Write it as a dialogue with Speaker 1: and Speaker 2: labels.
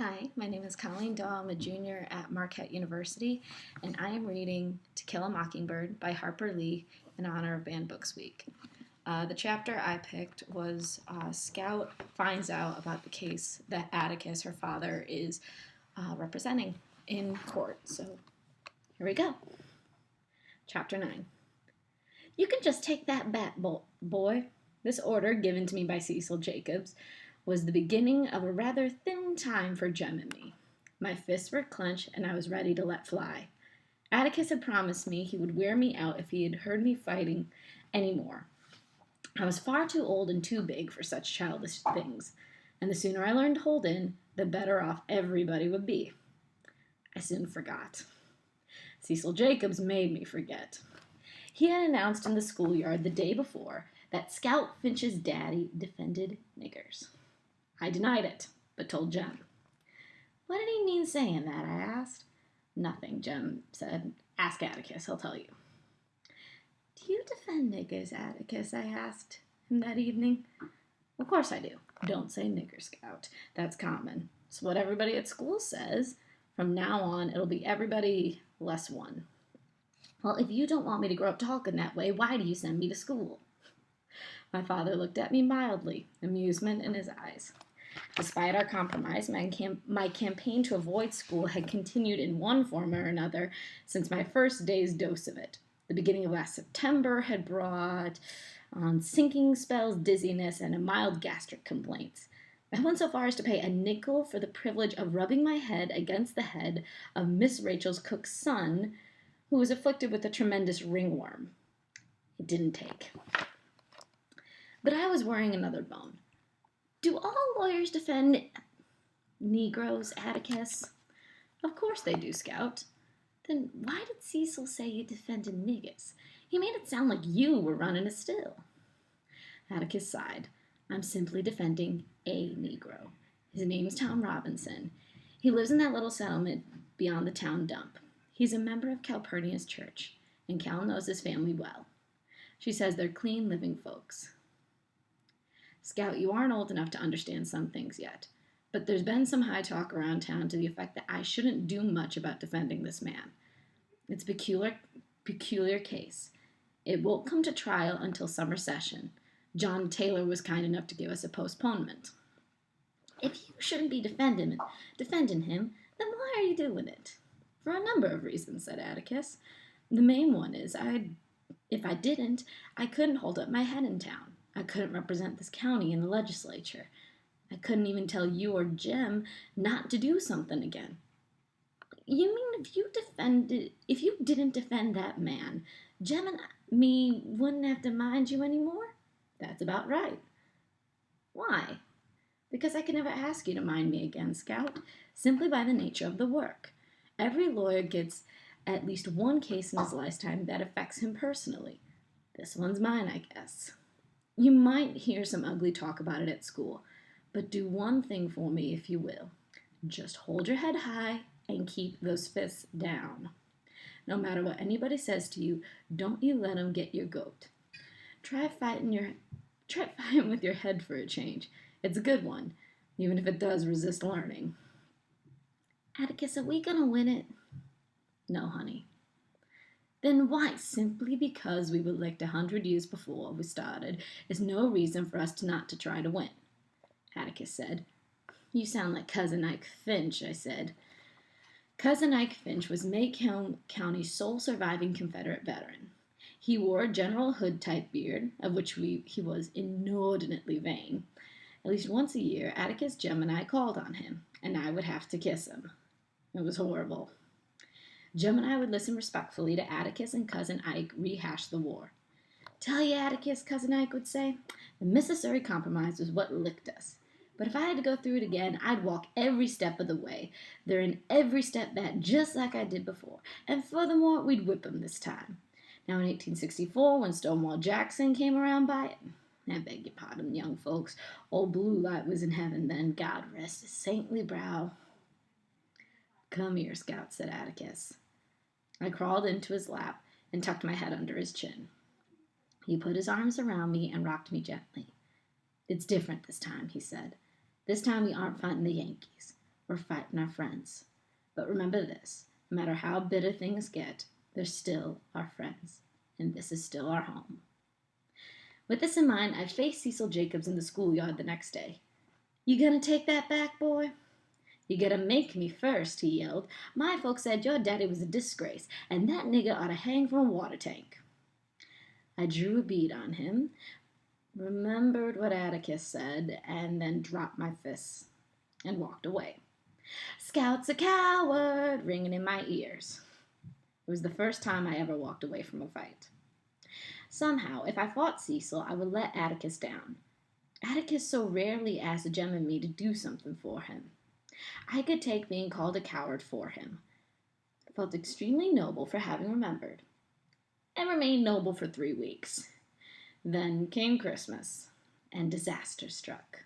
Speaker 1: Hi, my name is Colleen Daw. I'm a junior at Marquette University, and I am reading To Kill a Mockingbird by Harper Lee in honor of Banned Books Week. The chapter I picked was Scout finds out about the case that Atticus, her father, is representing in court. So here we go. Chapter 9. You can just take that bat, boy. This order, given to me by Cecil Jacobs, was the beginning of a rather thin time for Jem and me. My fists were clenched, and I was ready to let fly. Atticus had promised me he would wear me out if he had heard me fighting any more. I was far too old and too big for such childish things, and the sooner I learned to hold in, the better off everybody would be. I soon forgot. Cecil Jacobs made me forget. He had announced in the schoolyard the day before that Scout Finch's daddy defended niggers. I denied it, but told Jem. What did he mean saying that, I asked. Nothing, Jem said. Ask Atticus, he'll tell you. Do you defend niggers, Atticus? I asked him that evening. Of course I do. Don't say nigger, Scout. That's common. It's what everybody at school says. From now on, it'll be everybody less one. Well, if you don't want me to grow up talking that way, why do you send me to school? My father looked at me mildly, amusement in his eyes. Despite our compromise, my campaign to avoid school had continued in one form or another since my first day's dose of it. The beginning of last September had brought on sinking spells, dizziness, and a mild gastric complaints. I went so far as to pay a nickel for the privilege of rubbing my head against the head of Miss Rachel's cook's son, who was afflicted with a tremendous ringworm. It didn't take. But I was worrying another bone. Do all lawyers defend Negroes, Atticus? Of course they do, Scout. Then why did Cecil say you defended niggers? He made it sound like you were running a still. Atticus sighed. I'm simply defending a Negro. His name's Tom Robinson. He lives in that little settlement beyond the town dump. He's a member of Calpurnia's church, and Cal knows his family well. She says they're clean living folks. Scout, you aren't old enough to understand some things yet, but there's been some high talk around town to the effect that I shouldn't do much about defending this man. It's a peculiar case. It won't come to trial until summer session. John Taylor was kind enough to give us a postponement. If you shouldn't be defending him, then why are you doing it? For a number of reasons, said Atticus. The main one is, if I didn't, I couldn't hold up my head in town. I couldn't represent this county in the legislature. I couldn't even tell you or Jem not to do something again. You mean if you didn't defend that man, Jem and me wouldn't have to mind you anymore? That's about right. Why? Because I could never ask you to mind me again, Scout, simply by the nature of the work. Every lawyer gets at least one case in his lifetime that affects him personally. This one's mine, I guess. You might hear some ugly talk about it at school, but do one thing for me if you will. Just hold your head high and keep those fists down. No matter what anybody says to you, don't you let them get your goat. Try fighting with your head for a change. It's a good one, even if it does resist learning. Atticus, are we gonna win it? No, honey. Then why? Simply because we were licked 100 years before we started is no reason for us not to try to win. Atticus said. You sound like Cousin Ike Finch, I said. Cousin Ike Finch was Macomb County's sole surviving Confederate veteran. He wore a General Hood-type beard, of which he was inordinately vain. At least once a year, Atticus, Jem, and I called on him, and I would have to kiss him. It was horrible. Jem and I would listen respectfully to Atticus and Cousin Ike rehash the war. Tell you, Atticus, Cousin Ike would say, the Mississippi Compromise was what licked us. But if I had to go through it again, I'd walk every step of the way. They're in every step back, just like I did before. And furthermore, we'd whip them this time. Now in 1864, when Stonewall Jackson came around by it, I beg your pardon, young folks, old Blue Light was in heaven then, God rest his saintly brow. Come here, Scout, said Atticus. I crawled into his lap and tucked my head under his chin. He put his arms around me and rocked me gently. It's different this time, he said. This time we aren't fighting the Yankees.
Speaker 2: or fighting our friends. But remember this, no matter how bitter things get, they're still our friends, and this is still our home. With this in mind, I faced Cecil Jacobs in the schoolyard the next day. You gonna take that back, boy? You gotta make me first, he yelled. My folks said your daddy was a disgrace, and that nigger ought to hang from a water tank. I drew a bead on him, remembered what Atticus said, and then dropped my fists and walked away. Scout's a coward, ringing in my ears. It was the first time I ever walked away from a fight. Somehow, if I fought Cecil, I would let Atticus down. Atticus so rarely asked Jem and me to do something for him. I could take being called a coward for him. I felt extremely noble for having remembered, and remained noble for 3 weeks. Then came Christmas, and disaster struck.